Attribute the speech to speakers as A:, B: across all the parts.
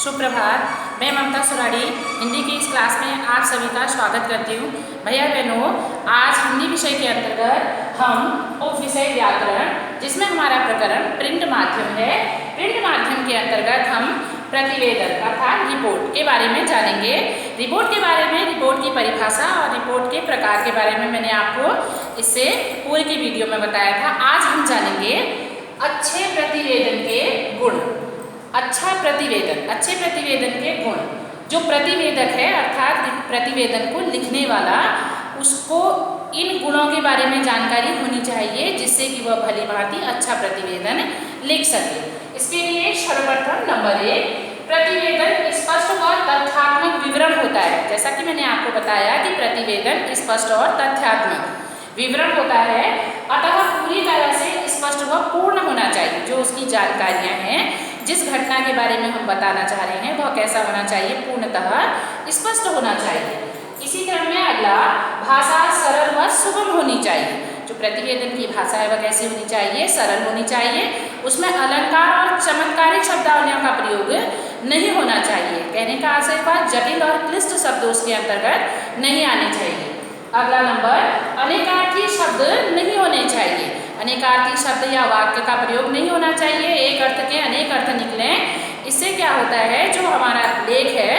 A: सुप्रभात। मैं ममता सुराड़ी हिंदी की इस क्लास में आप सभी का स्वागत करती हूँ। भैया बहनों, आज हिंदी विषय के अंतर्गत हम उपविषय व्याकरण, जिसमें हमारा प्रकरण प्रिंट माध्यम है, प्रिंट माध्यम के अंतर्गत हम प्रतिवेदन अर्थात रिपोर्ट के बारे में जानेंगे। रिपोर्ट के बारे में, रिपोर्ट की परिभाषा और रिपोर्ट के प्रकार के बारे में मैंने आपको इससे पूरी की वीडियो में बताया था। आज हम जानेंगे अच्छे प्रतिवेदन के गुण। अच्छे प्रतिवेदन के गुण। जो प्रतिवेदक है अर्थात प्रतिवेदन को लिखने वाला, उसको इन गुणों के बारे में जानकारी होनी चाहिए जिससे कि वह भली भांति अच्छा प्रतिवेदन लिख सके। इसके लिए सर्वप्रथम नंबर 1, प्रतिवेदन स्पष्ट और तथ्यात्मक विवरण होता है। जैसा कि मैंने आपको बताया कि प्रतिवेदन स्पष्ट और तथ्यात्मक विवरण होता है, अतः पूरी तरह से स्पष्ट व पूर्ण होना चाहिए। जो उसकी जानकारियां हैं, जिस घटना के बारे में हम बताना चाह रहे हैं, वह कैसा होना चाहिए, पूर्णतः स्पष्ट होना चाहिए। इसी क्रम में अगला, भाषा सरल व सुगम होनी चाहिए। जो प्रतिवेदन की भाषा है वह कैसी होनी चाहिए, सरल होनी चाहिए। उसमें अलंकार और चमत्कारिक शब्दावलियों का प्रयोग नहीं होना चाहिए। कहने का आशय का जटिल और क्लिष्ट शब्द उसके अंतर्गत नहीं आने चाहिए। अगला नंबर, अनेकार्थी शब्द नहीं होने चाहिए। अनेकार्थी शब्द या वाक्य का प्रयोग नहीं होना चाहिए। एक अर्थ के अनेक अर्थ निकले, इससे क्या होता है, जो हमारा लेख है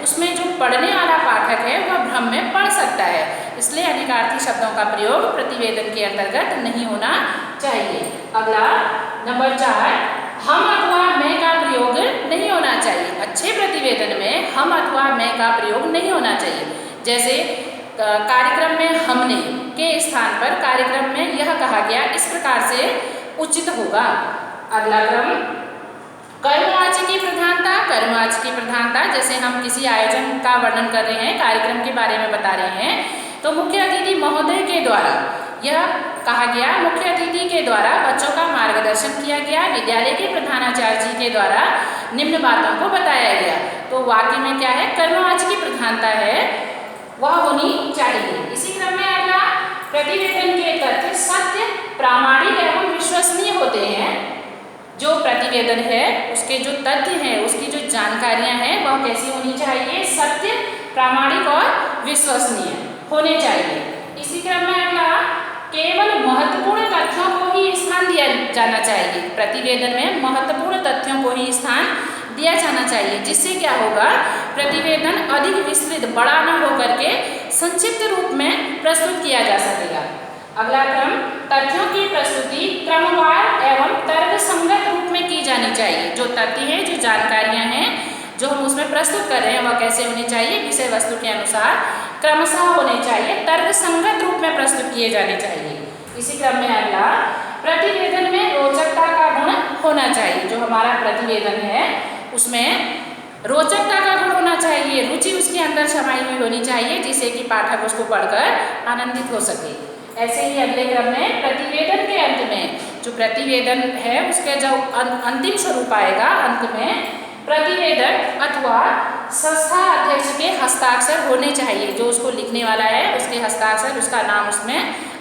A: उसमें जो पढ़ने वाला पाठक है वह भ्रम में पढ़ सकता है। इसलिए अनेकार्थी शब्दों का प्रयोग प्रतिवेदन के अंतर्गत नहीं होना चाहिए। अगला नंबर 4, हम अथवा मैं का प्रयोग नहीं होना चाहिए। अच्छे प्रतिवेदन में हम अथवा मैं का प्रयोग नहीं होना चाहिए। जैसे कार्यक्रम में हमने के स्थान पर कार्यक्रम में यह कहा गया, इस प्रकार से उचित होगा। अगला क्रम, कर्मवाची की प्रधानता। कर्मवाची की प्रधानता, जैसे हम किसी आयोजन का वर्णन कर रहे हैं, कार्यक्रम के बारे में बता रहे हैं, तो मुख्य अतिथि महोदय के द्वारा यह कहा गया, मुख्य अतिथि के द्वारा बच्चों का मार्गदर्शन किया गया। विद्यालय के प्रधानाचार्य जी के द्वारा निम्न बातों को बताया गया। तो वाक्य में क्या है, कर्मवाची की प्रधानता है, वह होनी चाहिए। इसी क्रम में अगला, प्रतिवेदन के तथ्य सत्य, प्रामाणिक एवं विश्वसनीय होते हैं। जो प्रतिवेदन है उसके जो तथ्य हैं, उसकी जो जानकारियां हैं, वह कैसी होनी चाहिए, सत्य, प्रामाणिक और विश्वसनीय होने चाहिए। इसी क्रम में अगला, केवल महत्वपूर्ण तथ्यों को ही स्थान दिया जाना चाहिए। प्रतिवेदन में महत्वपूर्ण तथ्यों को ही स्थान दिया जाना चाहिए, जिससे क्या होगा, प्रतिवेदन अधिक विस्तृत, बड़ा न होकर के संक्षिप्त रूप में प्रस्तुत किया जा सकेगा। अगला क्रम, तथ्यों की प्रस्तुति क्रमवार एवं तर्क संगत रूप में की जानी चाहिए। जो तथ्य हैं, जो जानकारियां हैं, जो हम उसमें प्रस्तुत कर रहे हैं, वह कैसे होनी चाहिए, विषय वस्तु के अनुसार क्रमशः होने चाहिए, तर्क संगत रूप में प्रस्तुत किए जाने चाहिए। इसी क्रम में अगला, प्रतिवेदन में रोचकता का गुण होना चाहिए। जो हमारा प्रतिवेदन है उसमें रोचकता का गुण होना चाहिए, रुचि उसके अंदर समाई हुई होनी चाहिए, जिससे कि पाठक उसको पढ़कर आनंदित हो सके। ऐसे ही अगले क्रम में, प्रतिवेदन के अंत में, जो प्रतिवेदन है उसके जो अंतिम स्वरूप आएगा, अंत में प्रतिवेदक अथवा संस्था अध्यक्ष के हस्ताक्षर होने चाहिए। जो उसको लिखने वाला है उसके हस्ताक्षर, उसका नाम उसमें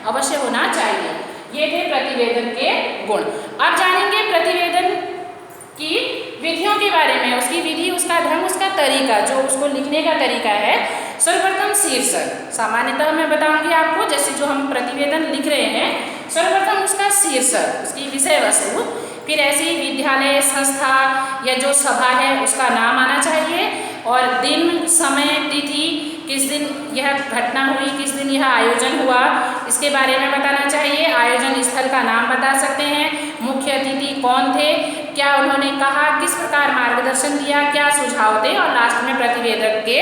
A: अवश्य होना चाहिए। ये थे प्रतिवेदन के गुण। अब जानेंगे प्रतिवेदन की विधियों के बारे में, उसकी विधि, उसका ढंग, उसका तरीका, जो उसको लिखने का तरीका है। सर्वप्रथम शीर्षक। सामान्यतः मैं बताऊंगी आपको, जैसे जो हम प्रतिवेदन लिख रहे हैं, सर्वप्रथम उसका शीर्षक, उसकी विषय वस्तु, फिर ऐसी विद्यालय, संस्था या जो सभा है उसका नाम आना चाहिए, और दिन, समय, तिथि, किस दिन यह घटना हुई, किस दिन यह आयोजन हुआ, इसके बारे में बताना चाहिए। आयोजन स्थल का नाम बता सकते हैं, मुख्य अतिथि कौन थे, क्या उन्होंने कहा, किस प्रकार मार्गदर्शन दिया, क्या सुझाव थे, और लास्ट में प्रतिवेदक के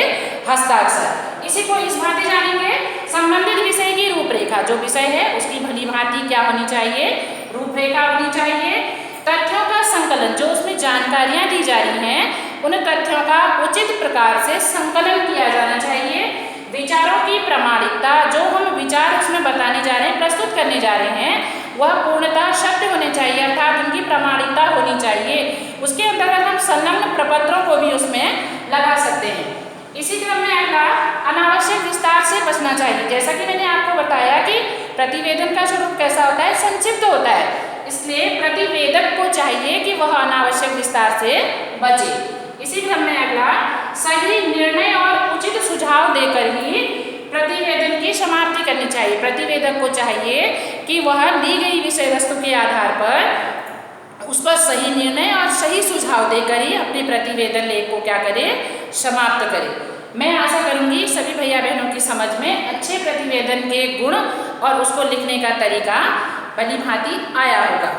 A: हस्ताक्षर। इसी को इस भांति जानेंगे। संबंधित विषय की रूपरेखा। जो विषय है उसकी भली भांति क्या होनी चाहिए, रूपरेखा होनी चाहिए। तथ्यों का संकलन, जो उसमें जानकारियां दी जा रही हैं उन तथ्यों का उचित प्रकार से संकलन किया जाना चाहिए। विचारों की प्रामाणिकता, जो हम विचार उसमें बताने जा रहे हैं, प्रस्तुत करने जा रहे हैं, वह पूर्णतः सत्य होने चाहिए, अर्थात उनकी प्रामाणिकता होनी चाहिए। उसके अंतर्गत हम संलग्न प्रपत्रों को भी उसमें लगा सकते हैं। इसी क्रम में अगला, अनावश्यक विस्तार से बचना चाहिए। जैसा कि मैंने आपको बताया कि प्रतिवेदन का स्वरूप कैसा होता है, संक्षिप्त होता है, इसलिए प्रतिवेदक को चाहिए कि वह अनावश्यक विस्तार से बचे। इसी क्रम में सही निर्णय और उचित सुझाव देकर ही प्रतिवेदन की समाप्ति करनी चाहिए। प्रतिवेदक को चाहिए कि वह दी गई विषय वस्तु के आधार पर उस पर सही निर्णय और सही सुझाव देकर ही अपने प्रतिवेदन लेख को क्या करे, समाप्त करे। मैं आशा करूंगी सभी भैया बहनों की समझ में अच्छे प्रतिवेदन के गुण और उसको लिखने का तरीका भली भांति आया होगा।